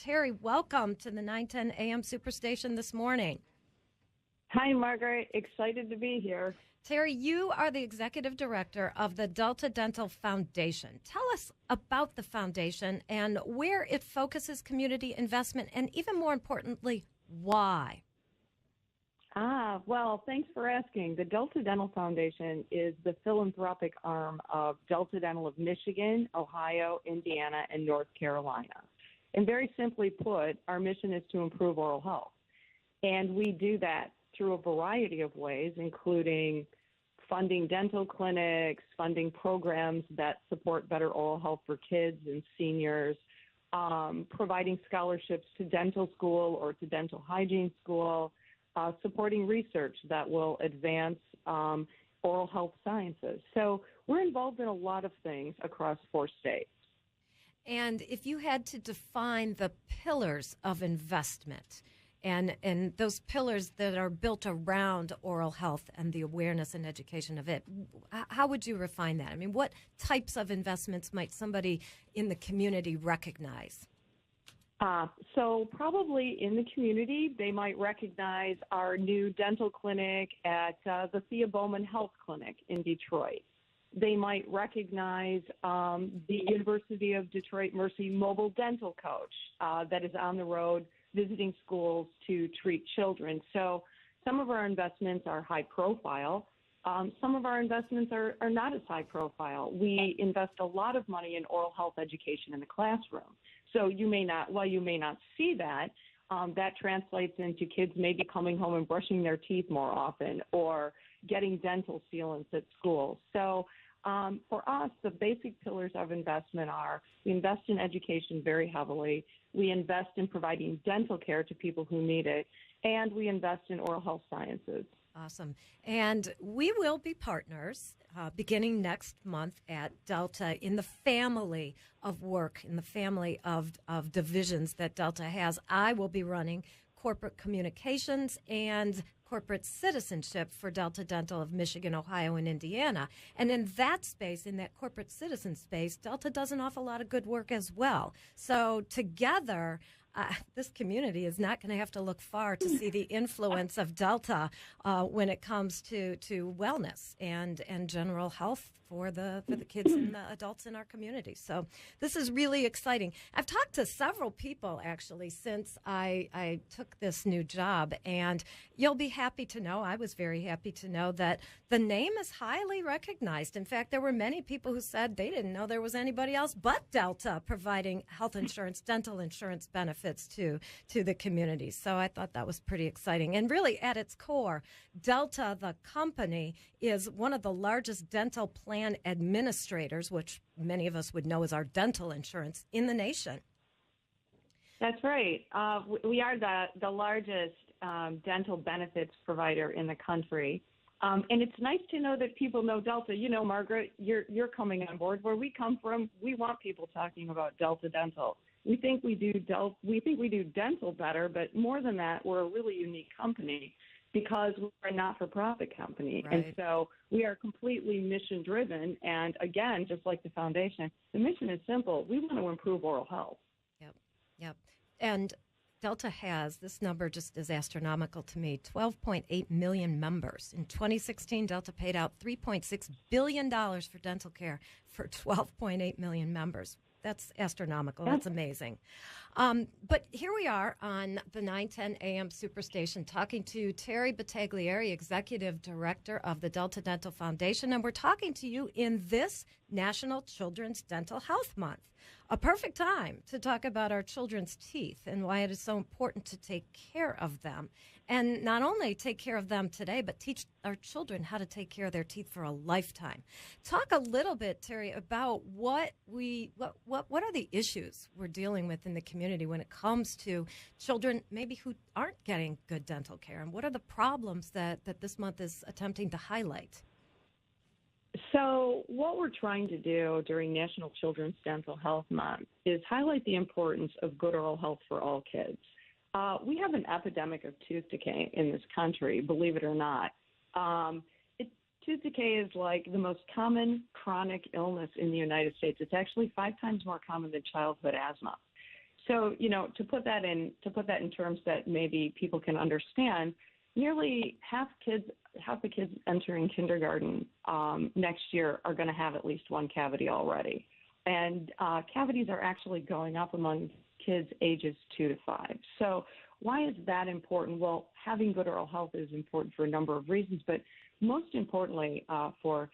Teri, welcome to the 910 AM Superstation this morning. Hi, Margaret. Excited to be here. Teri, you are the executive director of the Delta Dental Foundation. Tell us about the foundation and where it focuses community investment, and even more importantly, why. Well, thanks for asking. The Delta Dental Foundation is the philanthropic arm of Delta Dental of Michigan, Ohio, Indiana, and North Carolina. And very simply put, our mission is to improve oral health. And we do that through a variety of ways, including funding dental clinics, funding programs that support better oral health for kids and seniors, providing scholarships to dental school or to dental hygiene school, supporting research that will advance oral health sciences. So we're involved in a lot of things across 4 states. And if you had to define the pillars of investment and those pillars that are built around oral health and the awareness and education of it, how would you refine that? I mean, what types of investments might somebody in the community recognize? So probably in the community, they might recognize our new dental clinic at the Thea Bowman Health Clinic in Detroit. They might recognize the University of Detroit Mercy Mobile Dental Coach that is on the road visiting schools to treat children. So some of our investments are high profile. Some of our investments are not as high profile. We invest a lot of money in oral health education in the classroom. So while you may not see that, that translates into kids maybe coming home and brushing their teeth more often or getting dental sealants at school. So for us, the basic pillars of investment are we invest in education very heavily, we invest in providing dental care to people who need it, and we invest in oral health sciences. Awesome. And we will be partners beginning next month at Delta in the family of work, in the family of divisions that Delta has. I will be running corporate communications and corporate citizenship for Delta Dental of Michigan, Ohio, and Indiana. And in that space, in that corporate citizen space, Delta does an awful lot of good work as well. So together, this community is not going to have to look far to see the influence of Delta when it comes to wellness and general health for the kids and the adults in our community. So this is really exciting. I've talked to several people, actually, since I took this new job, and you'll be happy to know, I was very happy to know, that the name is highly recognized. In fact, there were many people who said they didn't know there was anybody else but Delta providing health insurance, dental insurance benefits to the community. So I thought that was pretty exciting. And really, at its core, Delta, the company, is one of the largest dental plan administrators, which many of us would know as our dental insurance, in the nation. That's right. We are the largest dental benefits provider in the country. And it's nice to know that people know Delta. You know, Margaret, you're coming on board. Where we come from, we want people talking about Delta Dental. We think we do dental better, but more than that, we're a really unique company because we're a not-for-profit company. Right. And so we are completely mission-driven. And again, just like the foundation, the mission is simple. We want to improve oral health. Yep. And Delta has, this number just is astronomical to me, 12.8 million members. In 2016, Delta paid out $3.6 billion for dental care for 12.8 million members. That's astronomical. That's amazing. But here we are on the 910 AM Superstation talking to Teri Battaglieri, Executive Director of the Delta Dental Foundation, and we're talking to you in this National Children's Dental Health Month. A perfect time to talk about our children's teeth and why it is so important to take care of them. And not only take care of them today, but teach our children how to take care of their teeth for a lifetime. Talk a little bit, Teri, about what are the issues we're dealing with in the community when it comes to children maybe who aren't getting good dental care, and what are the problems that this month is attempting to highlight? So what we're trying to do during National Children's Dental Health Month is highlight the importance of good oral health for all kids. We have an epidemic of tooth decay in this country, believe it or not. Tooth decay is like the most common chronic illness in the United States. It's actually 5 times more common than childhood asthma. So, to put that in terms that maybe people can understand, nearly half the kids entering kindergarten next year are going to have at least one cavity already. And cavities are actually going up among kids ages 2 to 5. So why is that important? Well, having good oral health is important for a number of reasons, but most importantly for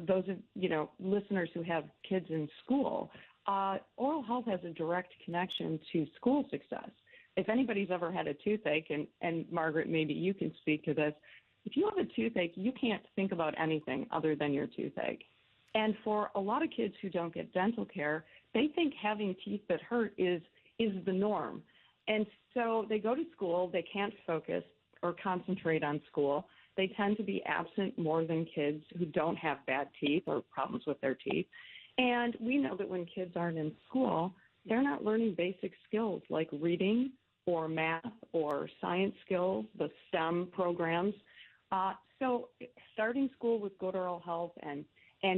those of listeners who have kids in school, oral health has a direct connection to school success. If anybody's ever had a toothache, and Margaret, maybe you can speak to this, if you have a toothache, you can't think about anything other than your toothache. And for a lot of kids who don't get dental care, they think having teeth that hurt is the norm. And so they go to school, they can't focus or concentrate on school. They tend to be absent more than kids who don't have bad teeth or problems with their teeth. And we know that when kids aren't in school, they're not learning basic skills like reading or math or science skills, the STEM programs. So starting school with good oral health and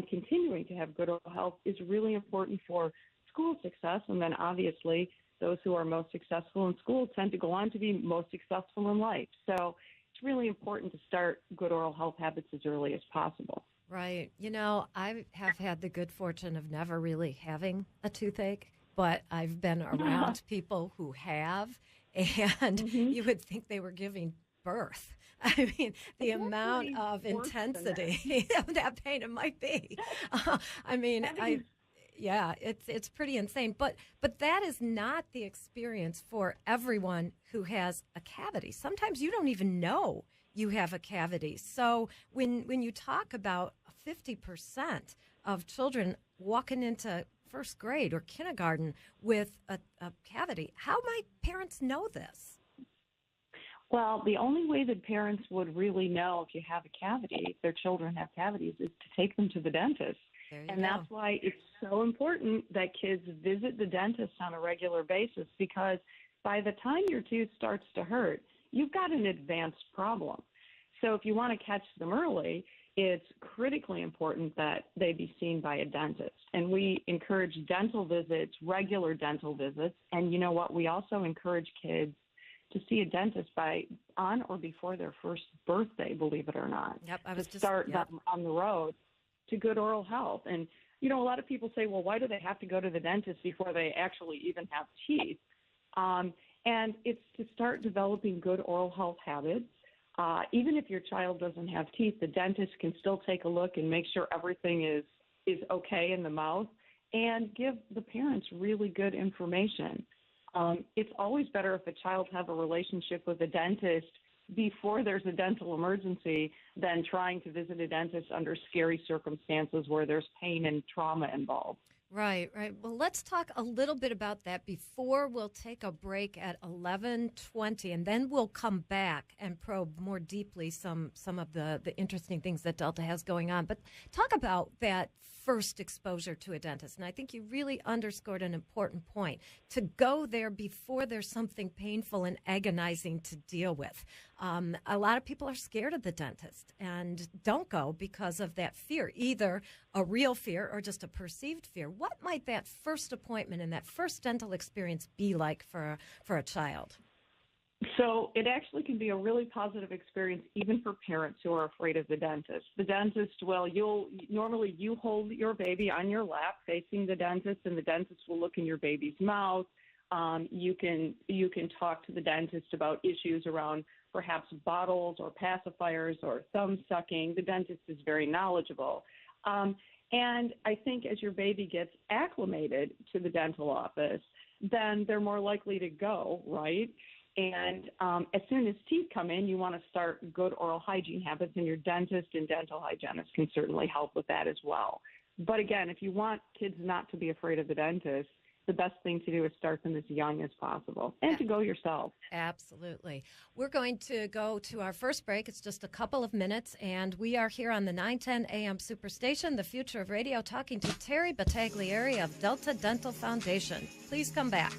continuing to have good oral health is really important for school success. And then obviously those who are most successful in school tend to go on to be most successful in life. So it's really important to start good oral health habits as early as possible. Right. I have had the good fortune of never really having a toothache, but I've been around people who have, and you would think they were giving birth. I mean, the amount of intensity of that pain it might be. It's pretty insane. But that is not the experience for everyone who has a cavity. Sometimes you don't even know you have a cavity. So when you talk about 50% of children walking into first grade or kindergarten with a cavity, how might parents know this? Well, the only way that parents would really know if you have a cavity, if their children have cavities, is to take them to the dentist. And that's why it's so important that kids visit the dentist on a regular basis, because by the time your tooth starts to hurt, you've got an advanced problem. So if you want to catch them early, it's critically important that they be seen by a dentist. And we encourage dental visits, regular dental visits. And you know what? We also encourage kids to see a dentist on or before their first birthday, believe it or not. Yep, start them on the road to good oral health. And, a lot of people say, well, why do they have to go to the dentist before they actually even have teeth? And it's to start developing good oral health habits. Even if your child doesn't have teeth, the dentist can still take a look and make sure everything is okay in the mouth and give the parents really good information. It's always better if a child have a relationship with a dentist before there's a dental emergency than trying to visit a dentist under scary circumstances where there's pain and trauma involved. Right. Well, let's talk a little bit about that before we'll take a break at 11:20, and then we'll come back and probe more deeply some of the interesting things that Delta has going on. But talk about that first exposure to a dentist. And I think you really underscored an important point, to go there before there's something painful and agonizing to deal with. A lot of people are scared of the dentist and don't go because of that fear, either a real fear or just a perceived fear. What might that first appointment and that first dental experience be like for a child? So it actually can be a really positive experience even for parents who are afraid of the dentist. The dentist, well, you hold your baby on your lap facing the dentist, and the dentist will look in your baby's mouth. You can talk to the dentist about issues around perhaps bottles or pacifiers or thumb sucking. The dentist is very knowledgeable. And I think as your baby gets acclimated to the dental office, then they're more likely to go, right? And as soon as teeth come in, you want to start good oral hygiene habits, and your dentist and dental hygienist can certainly help with that as well. But again, if you want kids not to be afraid of the dentist, the best thing to do is start them as young as possible, and to go yourself. Absolutely. We're going to go to our first break. It's just a couple of minutes, and we are here on the 910 AM Superstation, the future of radio, talking to Teri Battaglieri of Delta Dental Foundation. Please come back.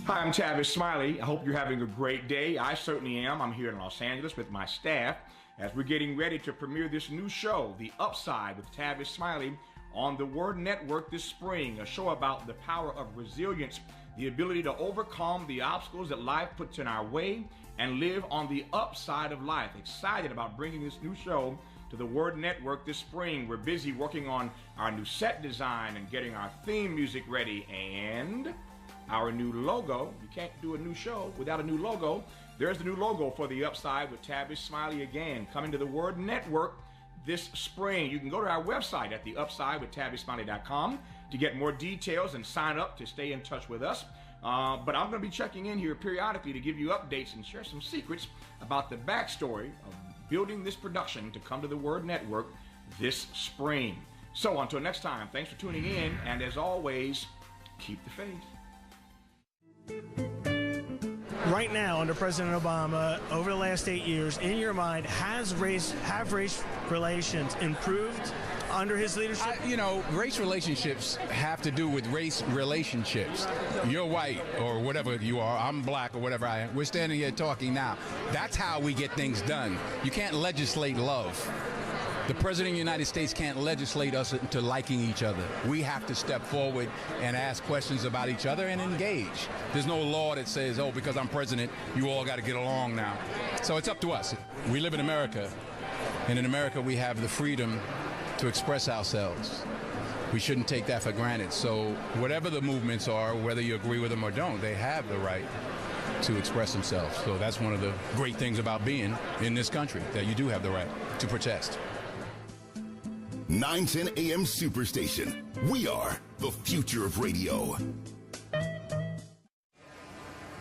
Hi, I'm Tavis Smiley. I hope you're having a great day. I certainly am. I'm here in Los Angeles with my staff as we're getting ready to premiere this new show, The Upside with Tavis Smiley, on the Word Network this spring, a show about the power of resilience, the ability to overcome the obstacles that life puts in our way and live on the upside of life. Excited about bringing this new show to the Word Network this spring. We're busy working on our new set design and getting our theme music ready and our new logo. You can't do a new show without a new logo. There's the new logo for The Upside with Tavish Smiley again, coming to the Word Network this spring. You can go to our website at theupsidewithtavishsmiley.com to get more details and sign up to stay in touch with us. But I'm going to be checking in here periodically to give you updates and share some secrets about the backstory of building this production to come to the Word Network this spring. So until next time, thanks for tuning in, and as always, keep the faith. Right now, under President Obama, over the last 8 years, in your mind, have race relations improved under his leadership? Race relationships have to do with race relationships. You're white or whatever you are, I'm black or whatever I am. We're standing here talking now. That's how we get things done. You can't legislate love. The President of the United States can't legislate us into liking each other. We have to step forward and ask questions about each other and engage. There's no law that says, oh, because I'm president, you all got to get along now. So it's up to us. We live in America, and in America we have the freedom to express ourselves. We shouldn't take that for granted. So whatever the movements are, whether you agree with them or don't, they have the right to express themselves. So that's one of the great things about being in this country, that you do have the right to protest. 910 AM Superstation. We are the future of radio.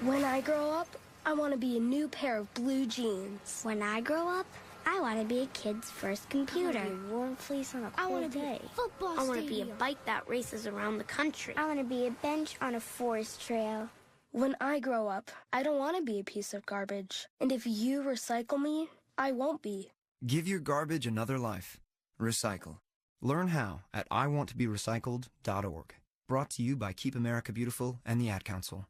When I grow up, I want to be a new pair of blue jeans. When I grow up, I want to be a kid's first computer. I want to be a warm fleece on a I cold want to be day. a football I want to be a stadium. bike that races around the country. I want to be a bench on a forest trail. When I grow up, I don't want to be a piece of garbage. And if you recycle me, I won't be. Give your garbage another life. Recycle. Learn how at iwanttoberecycled.org. Brought to you by Keep America Beautiful and the Ad Council.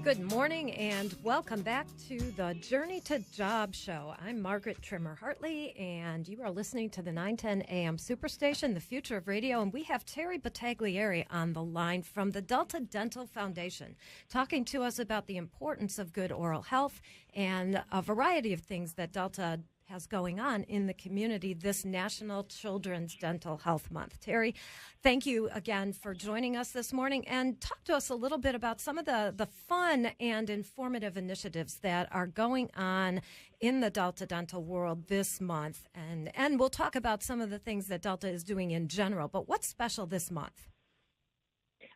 Good morning and welcome back to the Journey to Job Show. I'm Margaret Trimer-Hartley and you are listening to the 910 AM Superstation, the future of radio, and we have Teri Battaglieri on the line from the Delta Dental Foundation talking to us about the importance of good oral health and a variety of things that Delta has going on in the community this National Children's Dental Health Month. Teri, thank you again for joining us this morning, and talk to us a little bit about some of the fun and informative initiatives that are going on in the Delta dental world this month. And we'll talk about some of the things that Delta is doing in general, but what's special this month?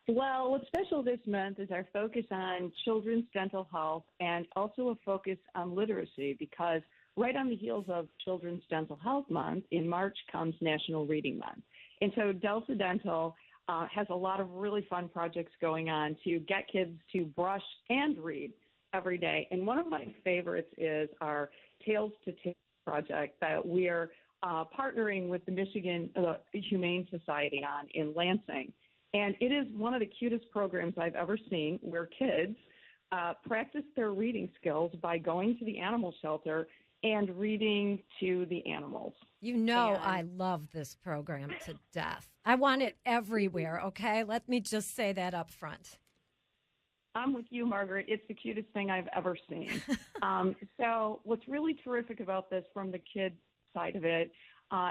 Well, what's special this month is our focus on children's dental health and also a focus on literacy, because right on the heels of Children's Dental Health Month, in March comes National Reading Month. And so Delta Dental has a lot of really fun projects going on to get kids to brush and read every day. And one of my favorites is our Tales to Tales project that we are partnering with the Michigan Humane Society on in Lansing. And it is one of the cutest programs I've ever seen, where kids practice their reading skills by going to the animal shelter and reading to the animals. You know, I love this program to death. I want it everywhere, okay? Let me just say that up front. I'm with you, Margaret. It's the cutest thing I've ever seen. So what's really terrific about this from the kids' side of it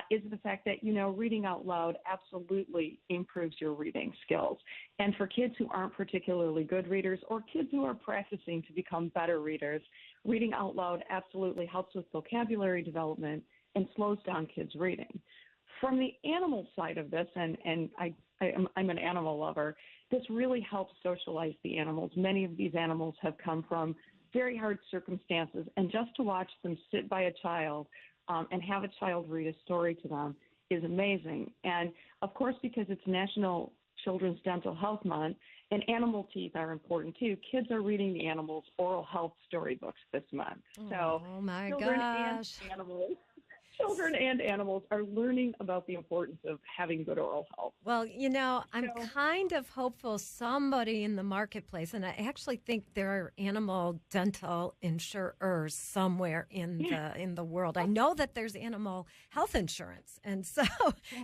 is the fact that, reading out loud absolutely improves your reading skills. And for kids who aren't particularly good readers, or kids who are practicing to become better readers, reading out loud absolutely helps with vocabulary development and slows down kids' reading. From the animal side of this, and I'm an animal lover, this really helps socialize the animals. Many of these animals have come from very hard circumstances, and just to watch them sit by a child and have a child read a story to them is amazing. And, of course, because it's National Children's Dental Health Month, and animal teeth are important, too. Kids are reading the animals' oral health storybooks this month. So oh, my children gosh. and animals children and animals are learning about the importance of having good oral health. Well, I'm kind of hopeful somebody in the marketplace, and I actually think there are animal dental insurers somewhere in the world. I know that there's animal health insurance, and so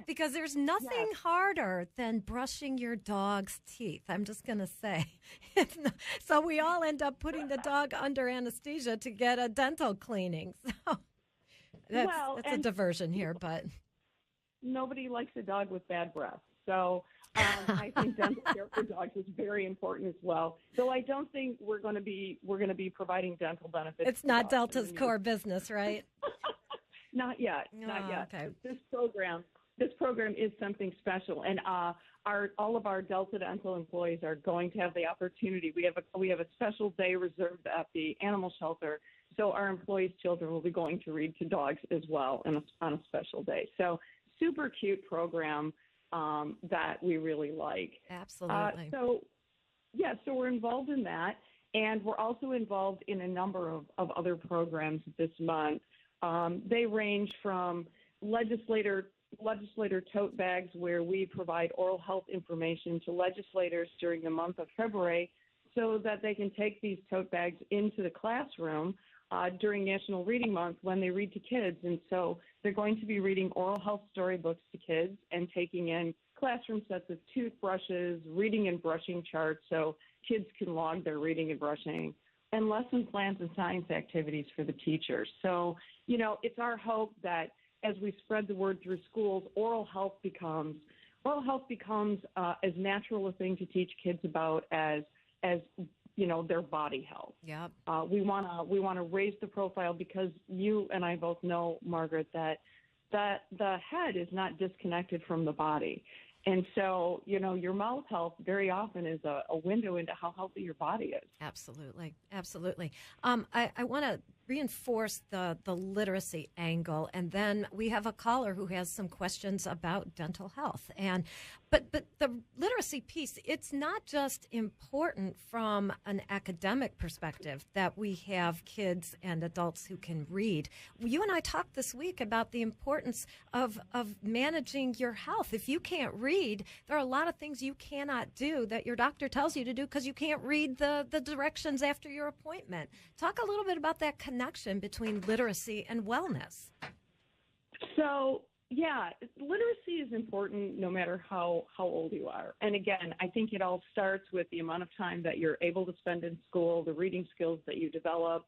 because there's nothing harder than brushing your dog's teeth. I'm just going to say. So we all end up putting the dog under anesthesia to get a dental cleaning. So that's a diversion here, but nobody likes a dog with bad breath. So I think dental care for dogs is very important as well. Though I don't think we're going to be providing dental benefits. It's not Delta's core business, right? Not yet. Not yet. Okay. This program is something special, and all of our Delta dental employees are going to have the opportunity. We have a special day reserved at the animal shelter, so our employees' children will be going to read to dogs as well on a special day. So super cute program that we really like. Absolutely. So we're involved in that, and we're also involved in a number of other programs this month. They range from legislator tote bags, where we provide oral health information to legislators during the month of February so that they can take these tote bags into the classroom during National Reading Month when they read to kids. And so they're going to be reading oral health storybooks to kids and taking in classroom sets of toothbrushes, reading and brushing charts so kids can log their reading and brushing, and lesson plans and science activities for the teachers. So, it's our hope that as we spread the word through schools, oral health becomes as natural a thing to teach kids about as their body health. Yep. We want to raise the profile, because you and I both know, Margaret, that the head is not disconnected from the body. And so, your mouth health very often is a window into how healthy your body is. Absolutely. Absolutely. I want to reinforce the literacy angle, and then we have a caller who has some questions about dental health. But the literacy piece, it's not just important from an academic perspective that we have kids and adults who can read. You and I talked this week about the importance of managing your health. If you can't read, there are a lot of things you cannot do that your doctor tells you to do because you can't read the directions after your appointment. Talk a little bit about that connection between literacy and wellness. So, literacy is important no matter how old you are. And again, I think it all starts with the amount of time that you're able to spend in school, the reading skills that you develop.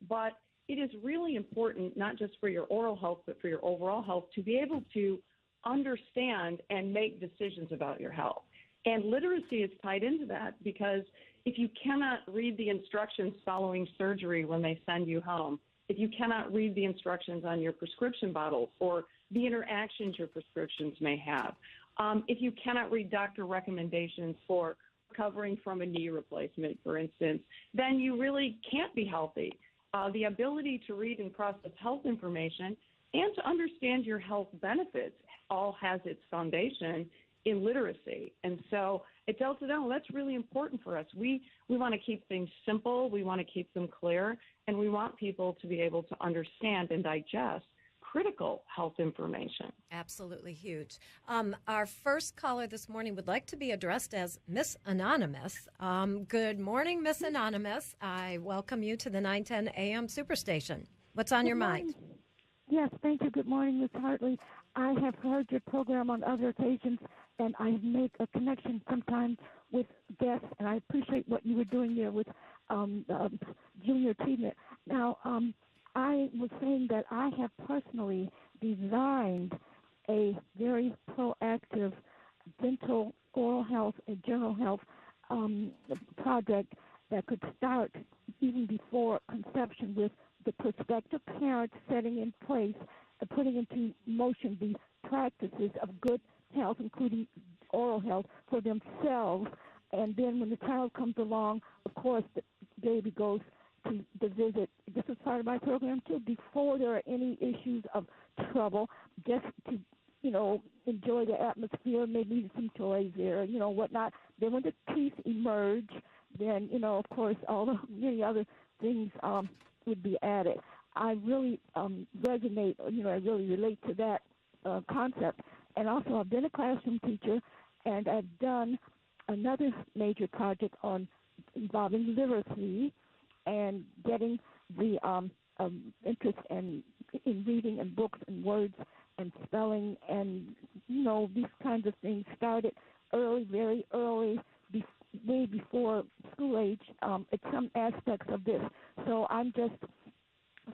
But it is really important, not just for your oral health, but for your overall health, to be able to understand and make decisions about your health. And literacy is tied into that, because if you cannot read the instructions following surgery when they send you home, if you cannot read the instructions on your prescription bottles or the interactions your prescriptions may have, if you cannot read doctor recommendations for recovering from a knee replacement, for instance, then you really can't be healthy. The ability to read and process health information and to understand your health benefits all has its foundation in literacy. And so at Delta Dental, that's really important for us. We want to keep things simple, we want to keep them clear, and we want people to be able to understand and digest critical health information. Absolutely huge. Our first caller this morning would like to be addressed as Miss Anonymous. Good morning, Miss Anonymous. I welcome you to the 910 AM Superstation. What's on your mind? Yes, thank you. Good morning, Ms. Hartley. I have heard your program on other occasions, and I make a connection sometimes with guests, and I appreciate what you were doing there with junior treatment. Now, I was saying that I have personally designed a very proactive dental, oral health, and general health project that could start even before conception, with the prospective parents setting in place and putting into motion these practices of good health, including oral health, for themselves. And then when the child comes along, of course, the baby goes to the visit. This is part of my program, too, before there are any issues of trouble, just to, enjoy the atmosphere, maybe some toys there, whatnot. Then when the teeth emerge, then, of course, all the many other things would be added. I really resonate, I really relate to that concept. And also, I've been a classroom teacher, and I've done another major project involving literacy and getting the interest in reading and books and words and spelling and, these kinds of things started early, very early, way before school age, at some aspects of this. So I'm just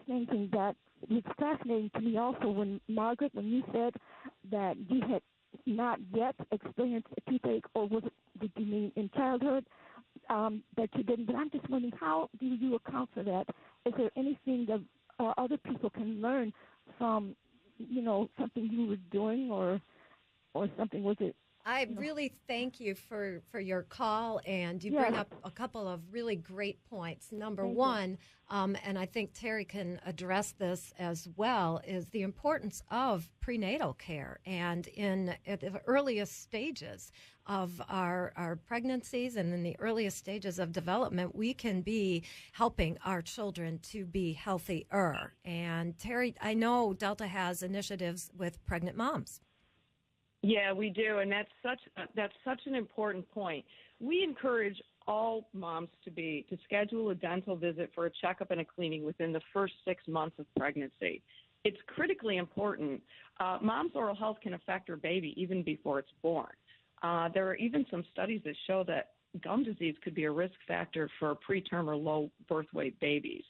thinking that it's fascinating to me also when you said that you had not yet experienced a toothache, or did you mean in childhood that you didn't? But I'm just wondering, how do you account for that? Is there anything that other people can learn from, something you were doing or something? Was it? I really thank you for your call, and you bring up a couple of really great points. Number one, and I think Teri can address this as well, is the importance of prenatal care. And at the earliest stages of our pregnancies and in the earliest stages of development, we can be helping our children to be healthier. And Teri, I know Delta has initiatives with pregnant moms. Yeah, we do, and that's such an important point. We encourage all moms to schedule a dental visit for a checkup and a cleaning within the first 6 months of pregnancy. It's critically important. Mom's oral health can affect her baby even before it's born. There are even some studies that show that gum disease could be a risk factor for preterm or low birth weight babies.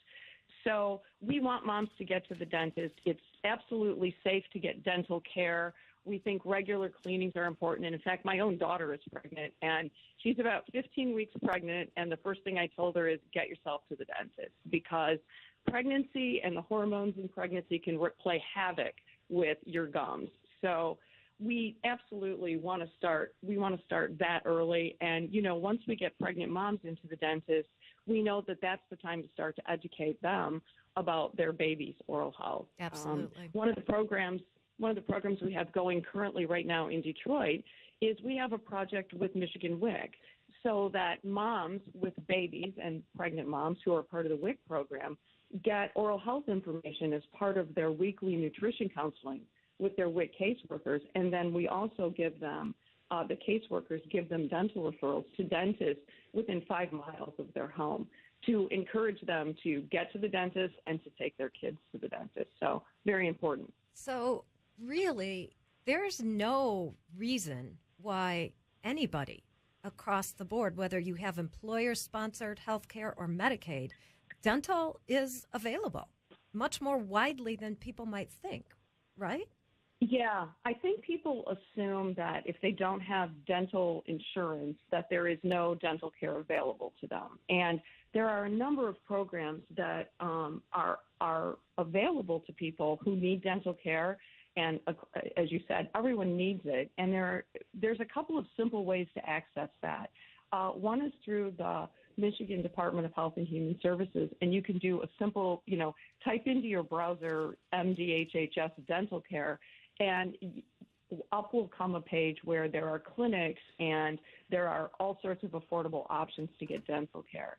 So we want moms to get to the dentist. It's absolutely safe to get dental care. We think regular cleanings are important. And in fact, my own daughter is pregnant, and she's about 15 weeks pregnant. And the first thing I told her is get yourself to the dentist, because pregnancy and the hormones in pregnancy can play havoc with your gums. So we absolutely want to start that early. And, once we get pregnant moms into the dentist, we know that that's the time to start to educate them about their baby's oral health. Absolutely. One of the programs we have going currently right now in Detroit is we have a project with Michigan WIC, so that moms with babies and pregnant moms who are part of the WIC program get oral health information as part of their weekly nutrition counseling with their WIC caseworkers. And then we also give them, the caseworkers give them dental referrals to dentists within 5 miles of their home to encourage them to get to the dentist and to take their kids to the dentist. So very important. So really, there's no reason why anybody across the board, whether you have employer-sponsored health care or Medicaid, dental is available much more widely than people might think, right? Yeah, I think people assume that if they don't have dental insurance, that there is no dental care available to them. And there are a number of programs that are available to people who need dental care. And as you said, everyone needs it. And there's a couple of simple ways to access that. One is through the Michigan Department of Health and Human Services, and you can do a simple, type into your browser MDHHS dental care, and up will come a page where there are clinics and there are all sorts of affordable options to get dental care.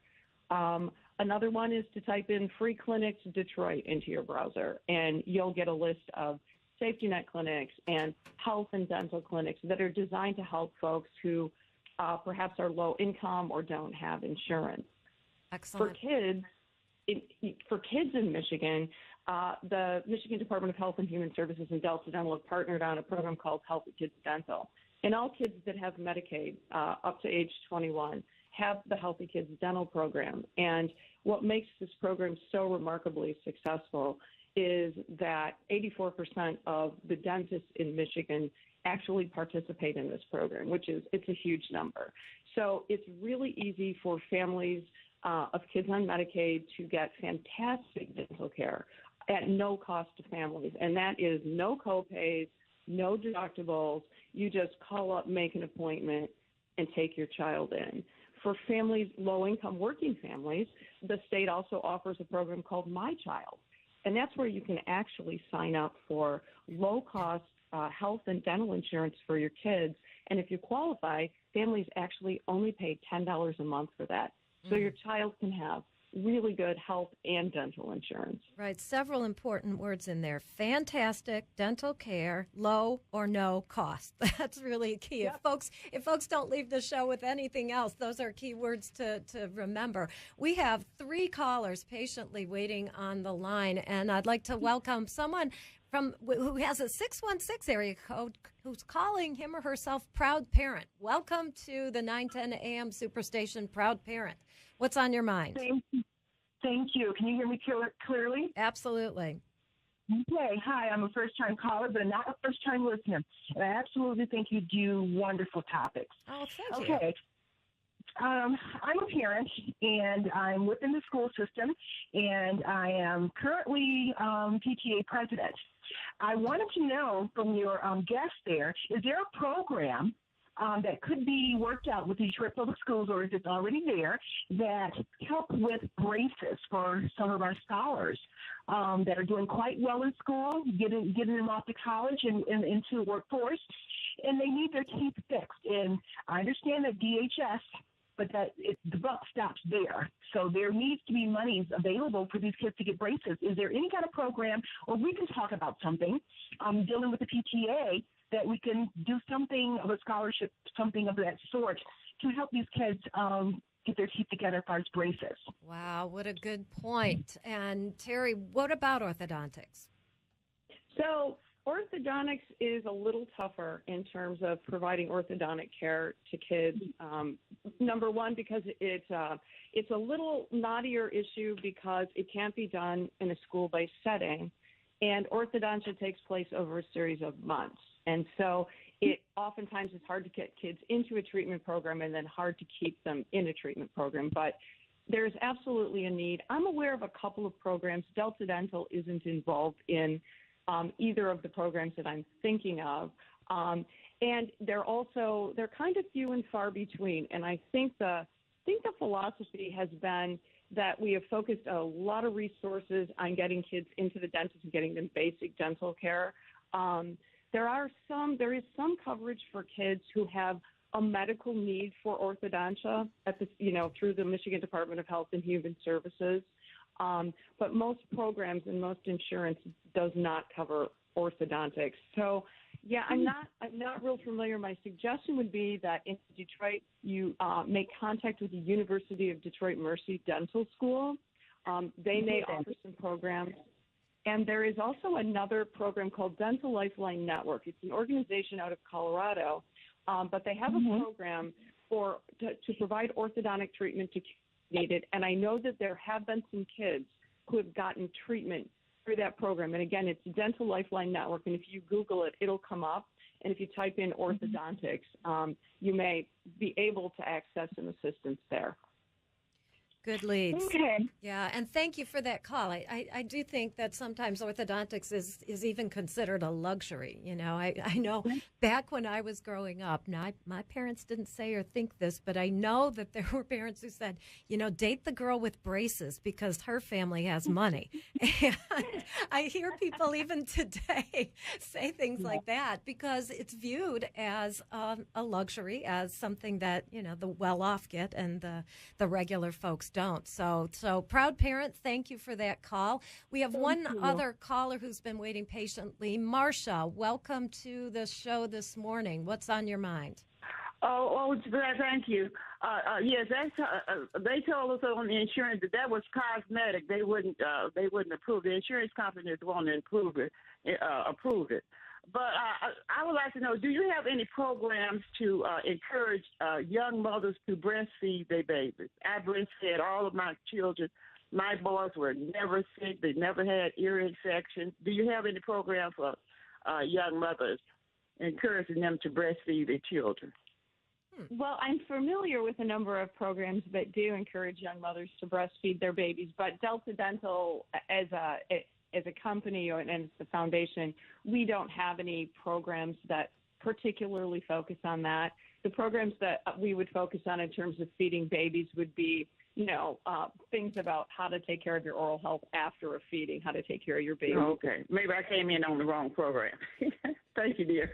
Another one is to type in Free Clinics Detroit into your browser, and you'll get a list of safety net clinics and health and dental clinics that are designed to help folks who perhaps are low income or don't have insurance. Excellent. For kids in Michigan, the Michigan Department of Health and Human Services and Delta Dental have partnered on a program called Healthy Kids Dental. And all kids that have Medicaid up to age 21 have the Healthy Kids Dental program. And what makes this program so remarkably successful is that 84% of the dentists in Michigan actually participate in this program, it's a huge number. So it's really easy for families of kids on Medicaid to get fantastic dental care at no cost to families. And that is no copays, no deductibles. You just call up, make an appointment, and take your child in. For families, low-income working families, the state also offers a program called My Child. And that's where you can actually sign up for low-cost health and dental insurance for your kids. And if you qualify, families actually only pay $10 a month for that. So your child can have really good health and dental insurance. Right. Several important words in there. Fantastic dental care, low or no cost. That's really key. Yep. If folks don't leave the show with anything else, those are key words to remember. We have 3 callers patiently waiting on the line, and I'd like to welcome someone who has a 616 area code who's calling him or herself Proud Parent. Welcome to the 910 AM Superstation, Proud Parent. What's on your mind? Thank you. Can you hear me clearly? Absolutely. Okay. Hi, I'm a first-time caller, but not a first-time listener. And I absolutely think you do wonderful topics. Oh, thank you. Okay. I'm a parent, and I'm within the school system, and I am currently PTA president. I wanted to know from your guest there, is there a program that could be worked out with Detroit Public Schools, or is it already there, that help with braces for some of our scholars that are doing quite well in school, getting them off to college and into the workforce, and they need their teeth fixed? And I understand that DHS, but the buck stops there. So there needs to be monies available for these kids to get braces. Is there any kind of program, or we can talk about something dealing with the PTA, that we can do something of a scholarship, something of that sort, to help these kids get their teeth together as far as braces? Wow, what a good point. And Teri, what about orthodontics? So orthodontics is a little tougher in terms of providing orthodontic care to kids. Number one, because it's a little knottier issue because it can't be done in a school-based setting, and orthodontia takes place over a series of months. And so it oftentimes is hard to get kids into a treatment program and then hard to keep them in a treatment program. But there's absolutely a need. I'm aware of a couple of programs. Delta Dental isn't involved in either of the programs that I'm thinking of. And they're kind of few and far between. And I think the philosophy has been that we have focused a lot of resources on getting kids into the dentist and getting them basic dental care. There is some coverage for kids who have a medical need for orthodontia through the Michigan Department of Health and Human Services. But most programs and most insurance does not cover orthodontics. So, yeah, I'm not real familiar. My suggestion would be that in Detroit, you make contact with the University of Detroit Mercy Dental School. They may offer some programs. And there is also another program called Dental Lifeline Network. It's an organization out of Colorado, but they have a program to provide orthodontic treatment to kids needed. And I know that there have been some kids who have gotten treatment through that program. And again, it's Dental Lifeline Network. And if you Google it, it'll come up. And if you type in orthodontics, you may be able to access some assistance there. Good leads. Okay. Yeah, and thank you for that call. I do think that sometimes orthodontics is even considered a luxury. You know, I know back when I was growing up, now my parents didn't say or think this, but I know that there were parents who said, you know, date the girl with braces because her family has money. And I hear people even today say things like that because it's viewed as a luxury, as something that, you know, the well-off get and the regular folks don't. So Proud Parent, thank you for that call. We have one other caller who's been waiting patiently. Marcia, welcome to the show this morning. What's on your mind? Thank you. Yes, they told us on the insurance that was cosmetic. They wouldn't approve. The insurance companies won't approve it. But I would like to know, do you have any programs to encourage young mothers to breastfeed their babies? I breastfed all of my children. My boys were never sick. They never had ear infections. Do you have any program for young mothers encouraging them to breastfeed their children? Well, I'm familiar with a number of programs that do encourage young mothers to breastfeed their babies, but Delta Dental, as a company and as the foundation, we don't have any programs that particularly focus on that. The programs that we would focus on in terms of feeding babies would be, things about how to take care of your oral health after a feeding, how to take care of your baby. Okay. Maybe I came in on the wrong program. Thank you, dear.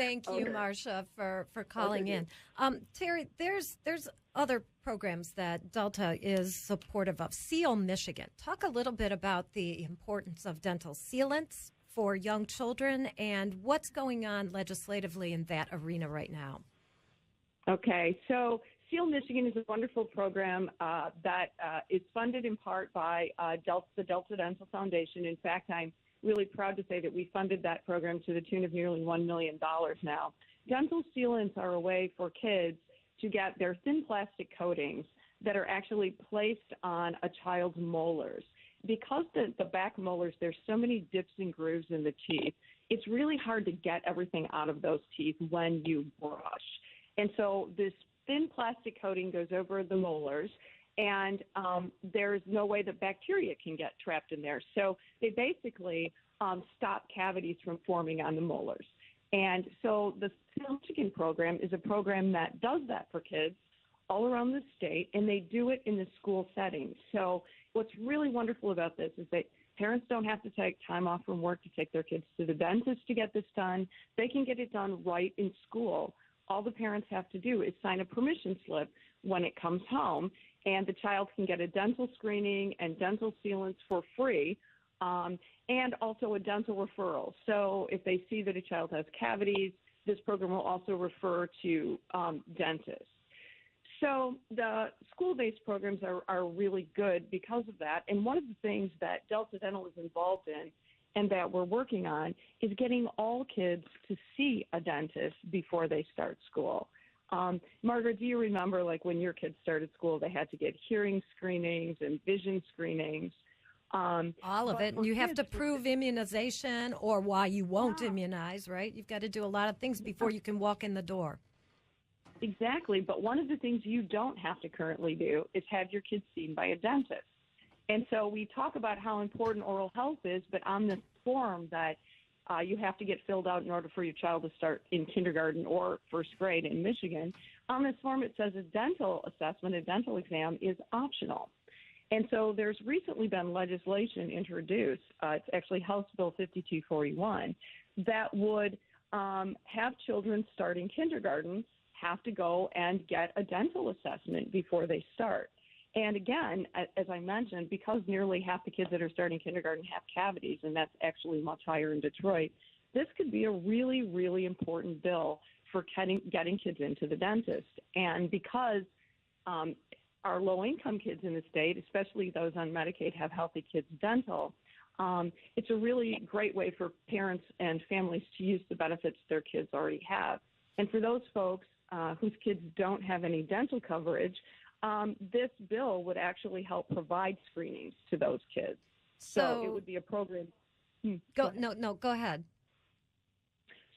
Thank you, Marcia, for calling in. Teri, there's other programs that Delta is supportive of. Seal, Michigan. Talk a little bit about the importance of dental sealants for young children and what's going on legislatively in that arena right now. Okay, so Seal, Michigan is a wonderful program that is funded in part by the Delta Dental Foundation. In fact, I'm really proud to say that we funded that program to the tune of nearly $1 million now. Dental sealants are a way for kids to get their thin plastic coatings that are actually placed on a child's molars. Because the back molars, there's so many dips and grooves in the teeth, it's really hard to get everything out of those teeth when you brush. And so this thin plastic coating goes over the molars, and there's no way that bacteria can get trapped in there. So they basically stop cavities from forming on the molars. And so the Michigan program is a program that does that for kids all around the state, and they do it in the school setting. So what's really wonderful about this is that parents don't have to take time off from work to take their kids to the dentist to get this done. They can get it done right in school. All the parents have to do is sign a permission slip when it comes home, and the child can get a dental screening and dental sealants for free, and also a dental referral. So if they see that a child has cavities, this program will also refer to dentists. So the school-based programs are really good because of that. And one of the things that Delta Dental is involved in and that we're working on is getting all kids to see a dentist before they start school. Margaret, do you remember, like, when your kids started school, they had to get hearing screenings and vision screenings? All of it. And you have to prove immunization or why you won't immunize, right? You've got to do a lot of things before you can walk in the door. Exactly. But one of the things you don't have to currently do is have your kids seen by a dentist. And so we talk about how important oral health is, but on this form that you have to get filled out in order for your child to start in kindergarten or first grade in Michigan, on this form it says a dental assessment, a dental exam is optional. And so there's recently been legislation introduced, it's actually House Bill 5241, that would have children starting kindergarten have to go and get a dental assessment before they start. And again, as I mentioned, because nearly half the kids that are starting kindergarten have cavities, and that's actually much higher in Detroit, this could be a really, really important bill for getting kids into the dentist. And because our low-income kids in the state, especially those on Medicaid, have Healthy Kids Dental, it's a really great way for parents and families to use the benefits their kids already have. And for those folks whose kids don't have any dental coverage, this bill would actually help provide screenings to those kids. So it would be a program. Go ahead.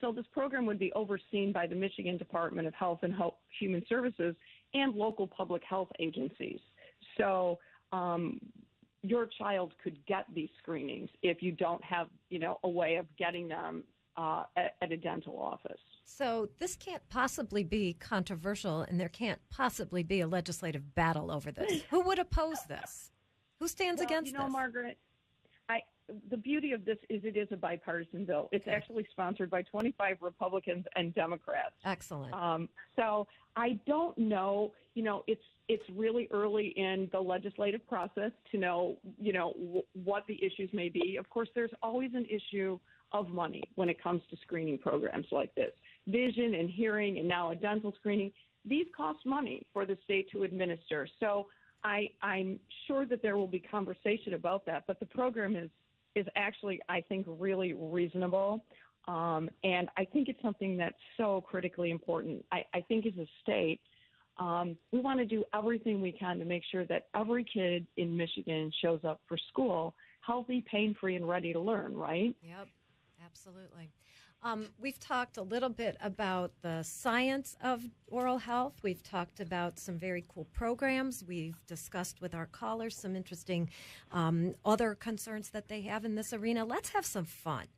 So this program would be overseen by the Michigan Department of Health and Human Services and local public health agencies. So your child could get these screenings if you don't have, a way of getting them at a dental office. So this can't possibly be controversial, and there can't possibly be a legislative battle over this. Who would oppose this? Who stands against this? Margaret, the beauty of this is it is a bipartisan bill. It's actually sponsored by 25 Republicans and Democrats. Excellent. So I don't know, it's really early in the legislative process to know, what the issues may be. Of course, there's always an issue of money when it comes to screening programs like this. Vision and hearing and now a dental screening, these cost money for the state to administer. So I'm sure that there will be conversation about that, but the program is actually, I think, really reasonable. And I think it's something that's so critically important. I think as a state, we want to do everything we can to make sure that every kid in Michigan shows up for school healthy, pain-free, and ready to learn, right? Yep, absolutely. We've talked a little bit about the science of oral health. We've talked about some very cool programs. We've discussed with our callers some interesting other concerns that they have in this arena. Let's have some fun.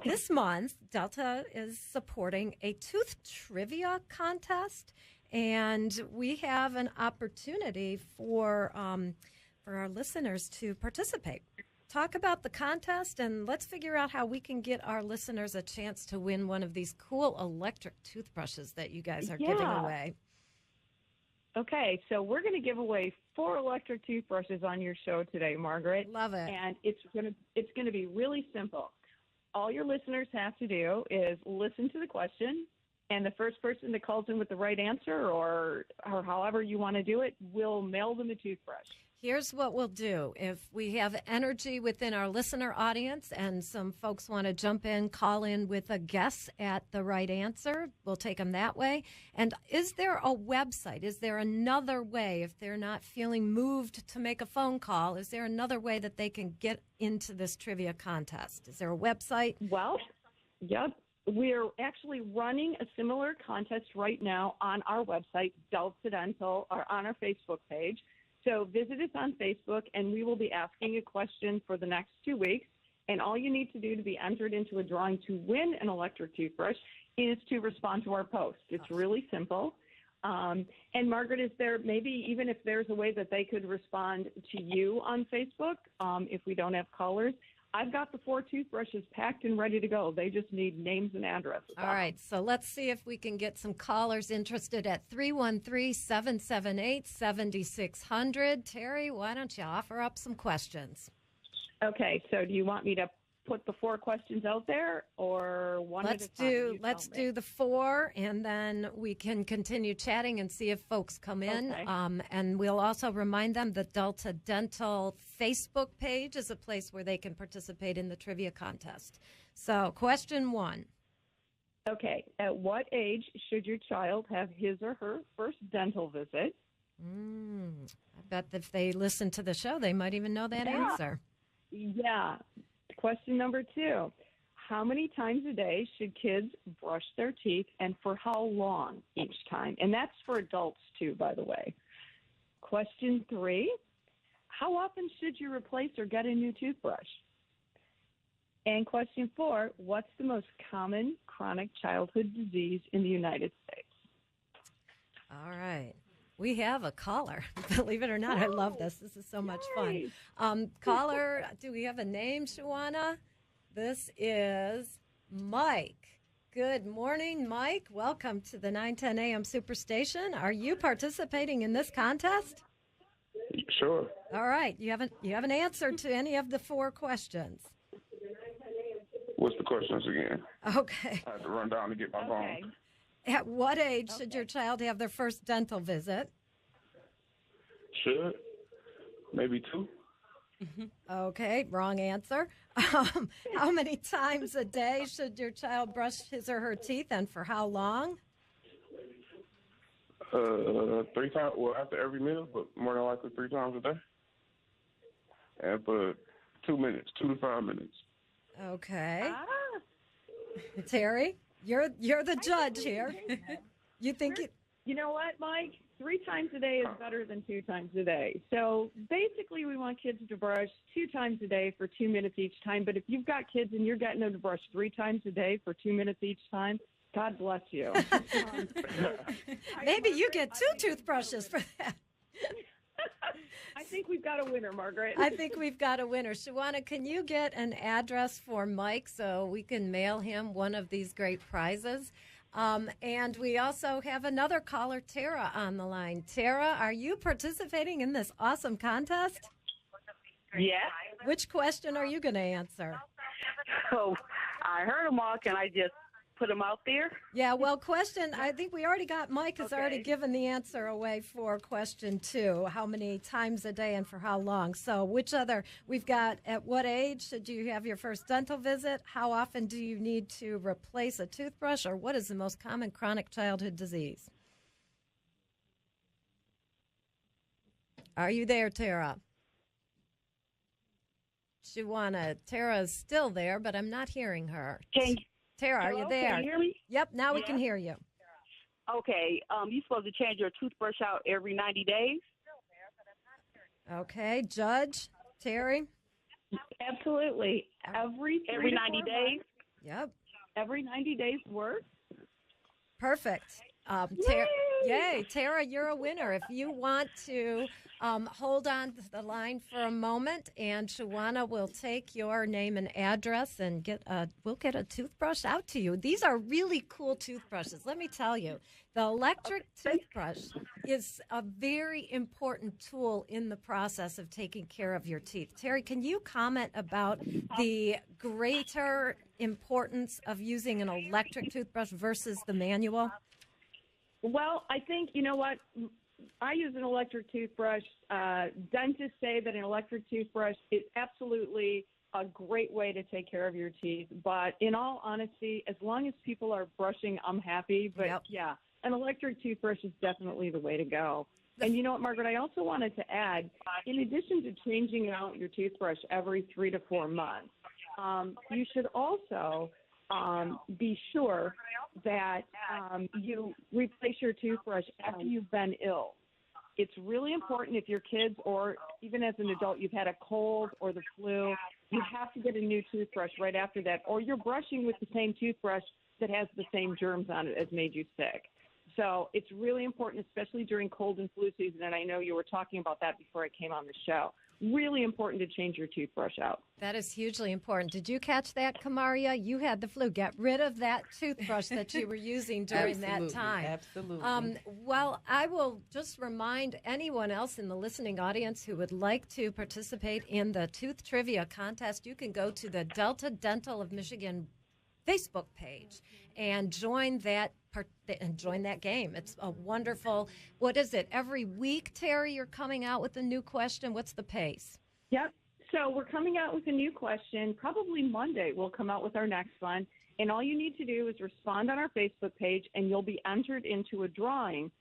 This month, Delta is supporting a tooth trivia contest, and we have an opportunity for our listeners to participate. talk about the contest, and let's figure out how we can get our listeners a chance to win one of these cool electric toothbrushes that you guys are giving away. Okay, so we're going to give away 4 electric toothbrushes on your show today, Margaret. Love it. And it's going to be really simple. All your listeners have to do is listen to the question, and the first person that calls in with the right answer, or however you want to do it, will mail them a toothbrush. Here's what we'll do. If we have energy within our listener audience and some folks want to jump in, call in with a guess at the right answer, we'll take them that way. And is there a website? Is there another way, if they're not feeling moved to make a phone call, is there another way that they can get into this trivia contest? Is there a website? Well, yep. We're actually running a similar contest right now on our website, Delta Dental, or on our Facebook page. So visit us on Facebook, and we will be asking a question for the next 2 weeks. And all you need to do to be entered into a drawing to win an electric toothbrush is to respond to our post. It's really simple. And Margaret, is there maybe even if there's a way that they could respond to you on Facebook if we don't have callers? I've got the 4 toothbrushes packed and ready to go. They just need names and addresses. All right, so let's see if we can get some callers interested at 313-778-7600. Teri, why don't you offer up some questions? Okay, so do you want me to put the 4 questions out there, or one at a time? Let's do the 4, and then we can continue chatting and see if folks come in. Okay. And we'll also remind them that Delta Dental Facebook page is a place where they can participate in the trivia contest. So, question 1. Okay, at what age should your child have his or her first dental visit? I bet if they listen to the show, they might even know that answer. Yeah. Question number 2, how many times a day should kids brush their teeth, and for how long each time? And that's for adults too, by the way. Question 3, how often should you replace or get a new toothbrush? And question 4, what's the most common chronic childhood disease in the United States? All right. We have a caller. Believe it or not, I love this. This is so much fun. Caller, do we have a name, Shawana? This is Mike. Good morning, Mike. Welcome to the 910 AM Superstation. Are you participating in this contest? Sure. All right. You haven't answered to any of the 4 questions. What's the questions again? Okay. I had to run down to get my phone. At what age should your child have their first dental visit? Should? Maybe 2. Okay, wrong answer. How many times a day should your child brush his or her teeth, and for how long? 3 times, well, after every meal, but more than likely 3 times a day. And for 2 minutes, 2 to 5 minutes. Okay. Teri? You're the judge here. You think it? You know what, Mike? 3 times a day is better than 2 times a day. So basically, we want kids to brush 2 times a day for 2 minutes each time. But if you've got kids and you're getting them to brush 3 times a day for 2 minutes each time, God bless you. Maybe you get 2 toothbrushes for that. I think we've got a winner, Margaret. I think we've got a winner. Shawana, can you get an address for Mike so we can mail him one of these great prizes? And we also have another caller, Tara, on the line. Tara, are you participating in this awesome contest? Yes. Which question are you going to answer? So I heard them all. Can I just put them out there? Yeah, well, I think we already got, Mike has already given the answer away for question 2, how many times a day and for how long. So which other, we've got at what age should you have your first dental visit? How often do you need to replace a toothbrush? Or what is the most common chronic childhood disease? Are you there, Tara? Tara's still there, but I'm not hearing her. Tara, are you there? Can you hear me? Yep, now we can hear you. Okay. You're supposed to change your toothbrush out every 90 days? Okay. Judge, Teri? Absolutely. Every 90 days? Yep. Every 90 days works. Perfect. Yay, Tara, you're a winner. If you want to hold on to the line for a moment, and Shawana will take your name and address and we'll get a toothbrush out to you. These are really cool toothbrushes. Let me tell you, the electric toothbrush is a very important tool in the process of taking care of your teeth. Teri, can you comment about the greater importance of using an electric toothbrush versus the manual? Well, I think, you know what? I use an electric toothbrush. Dentists say that an electric toothbrush is absolutely a great way to take care of your teeth. But in all honesty, as long as people are brushing, I'm happy. But yeah, an electric toothbrush is definitely the way to go. And you know what, Margaret, I also wanted to add, in addition to changing out your toothbrush every 3 to 4 months, you should also be sure that you replace your toothbrush after you've been ill. It's really important if your kids or even as an adult you've had a cold or the flu, you have to get a new toothbrush right after that, or you're brushing with the same toothbrush that has the same germs on it as made you sick. So it's really important, especially during cold and flu season, and I know you were talking about that before I came on the show. Really important to change your toothbrush out. That is hugely important. Did you catch that, Kamaria? You had the flu. Get rid of that toothbrush that you were using during that time. Absolutely. Well, I will just remind anyone else in the listening audience who would like to participate in the Tooth Trivia Contest, you can go to the Delta Dental of Michigan Facebook page and join that game. It's a wonderful, what is it, every week, Teri, you're coming out with a new question? What's the pace? Yep. So we're coming out with a new question. Probably Monday we'll come out with our next one. And all you need to do is respond on our Facebook page, and you'll be entered into a drawing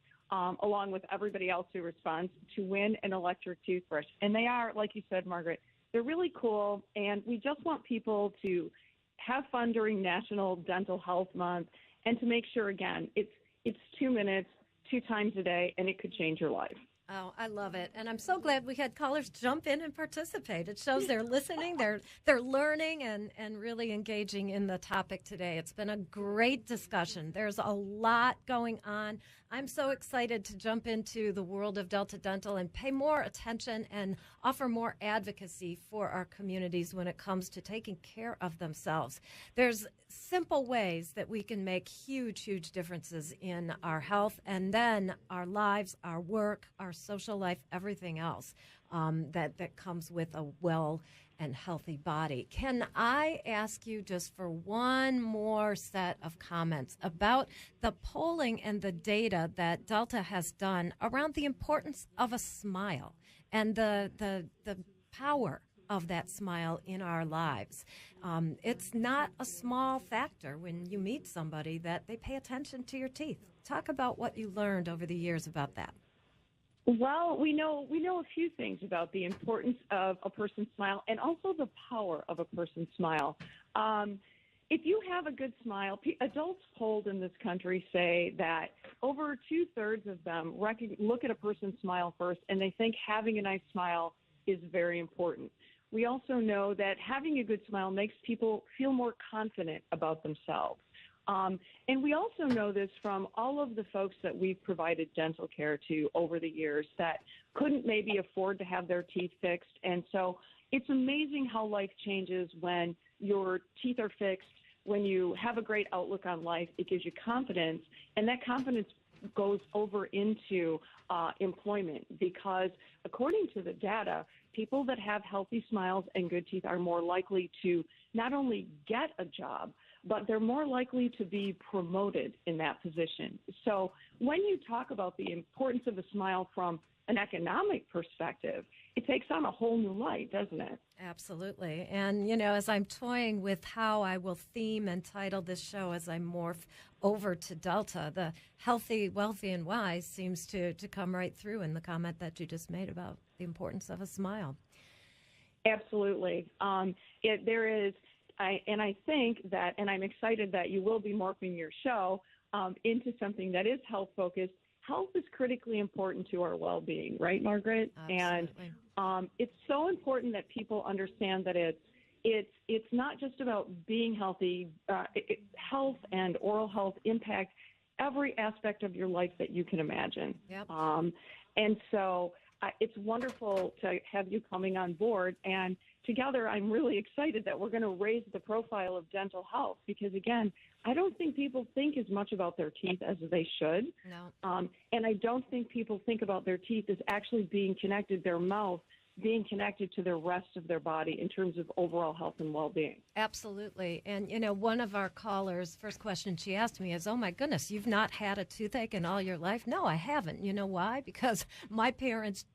along with everybody else who responds to win an electric toothbrush. And they are, like you said, Margaret, they're really cool. And we just want people to have fun during National Dental Health Month, and to make sure, again, it's 2 minutes, 2 times a day, and it could change your life. Oh, I love it. And I'm so glad we had callers jump in and participate. It shows they're listening, they're learning, and really engaging in the topic today. It's been a great discussion. There's a lot going on. I'm so excited to jump into the world of Delta Dental and pay more attention and offer more advocacy for our communities when it comes to taking care of themselves. There's simple ways that we can make huge, huge differences in our health and then our lives, our work, our social life, everything else that comes with a well and healthy body. Can I ask you just for one more set of comments about the polling and the data that Delta has done around the importance of a smile and the power of that smile in our lives? It's not a small factor when you meet somebody that they pay attention to your teeth. Talk about what you learned over the years about that. Well, we know a few things about the importance of a person's smile and also the power of a person's smile. If you have a good smile, adults polled in this country say that over 2/3 of them look at a person's smile first, and they think having a nice smile is very important. We also know that having a good smile makes people feel more confident about themselves. And we also know this from all of the folks that we've provided dental care to over the years that couldn't maybe afford to have their teeth fixed. And so it's amazing how life changes when your teeth are fixed, when you have a great outlook on life. It gives you confidence, and that confidence goes over into employment, because according to the data, people that have healthy smiles and good teeth are more likely to not only get a job, but they're more likely to be promoted in that position. So when you talk about the importance of a smile from an economic perspective, it takes on a whole new light, doesn't it? Absolutely. And, you know, as I'm toying with how I will theme and title this show as I morph over to Delta, the healthy, wealthy, and wise seems to come right through in the comment that you just made about the importance of a smile. Absolutely. There is... I think that, and I'm excited that you will be morphing your show into something that is health-focused. Health is critically important to our well-being, right, Margaret? Absolutely. And it's so important that people understand that it's not just about being healthy. Health and oral health impact every aspect of your life that you can imagine. Yep. And so it's wonderful to have you coming on board. And together, I'm really excited that we're going to raise the profile of dental health because, again, I don't think people think as much about their teeth as they should. No. And I don't think people think about their teeth as actually being connected, their mouth being connected to the rest of their body in terms of overall health and well-being. Absolutely. And, one of our callers, first question she asked me is, oh, my goodness, you've not had a toothache in all your life? No, I haven't. You know why? Because my parents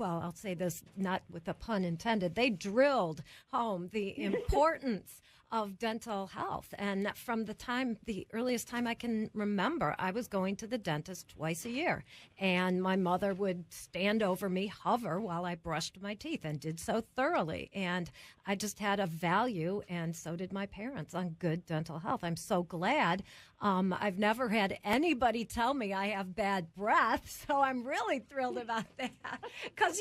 I'll say this not with a pun intended, they drilled home the importance of dental health. And from the earliest time I can remember, I was going to the dentist twice a year. And my mother would stand over me, hover while I brushed my teeth, and did so thoroughly. And I just had a value, and so did my parents, on good dental health. I'm so glad. I've never had anybody tell me I have bad breath, so I'm really thrilled about that. Because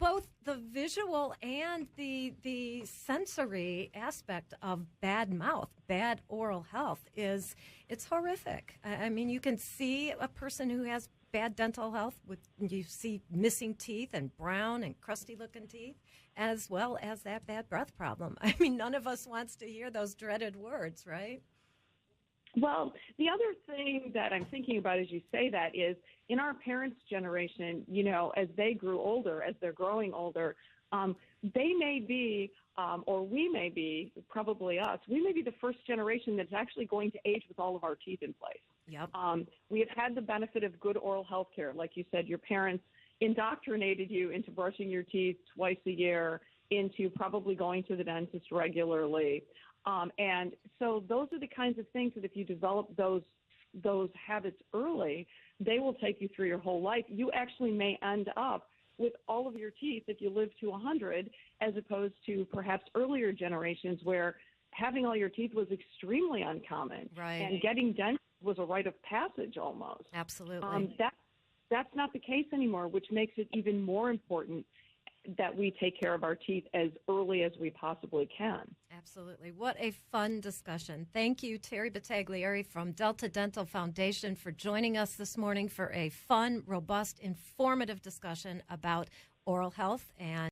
both the visual and the sensory aspect of bad mouth, bad oral health it's horrific. I mean, you can see a person who has bad dental health you see missing teeth and brown and crusty looking teeth, as well as that bad breath problem. I mean, none of us wants to hear those dreaded words, right? Well, the other thing that I'm thinking about as you say that is in our parents' generation, as they grew older, as they're growing older, they may be, or we may be, probably us, we may be the first generation that's actually going to age with all of our teeth in place. Yep. We have had the benefit of good oral health care. Like you said, your parents indoctrinated you into brushing your teeth twice a year, into probably going to the dentist regularly. And so those are the kinds of things that if you develop those habits early, they will take you through your whole life. You actually may end up with all of your teeth if you live to 100, as opposed to perhaps earlier generations where having all your teeth was extremely uncommon. Right. And getting dentist was a rite of passage almost. Absolutely. That's not the case anymore, which makes it even more important that we take care of our teeth as early as we possibly can. Absolutely. What a fun discussion. Thank you, Teri Battaglieri from Delta Dental Foundation, for joining us this morning for a fun, robust, informative discussion about oral health and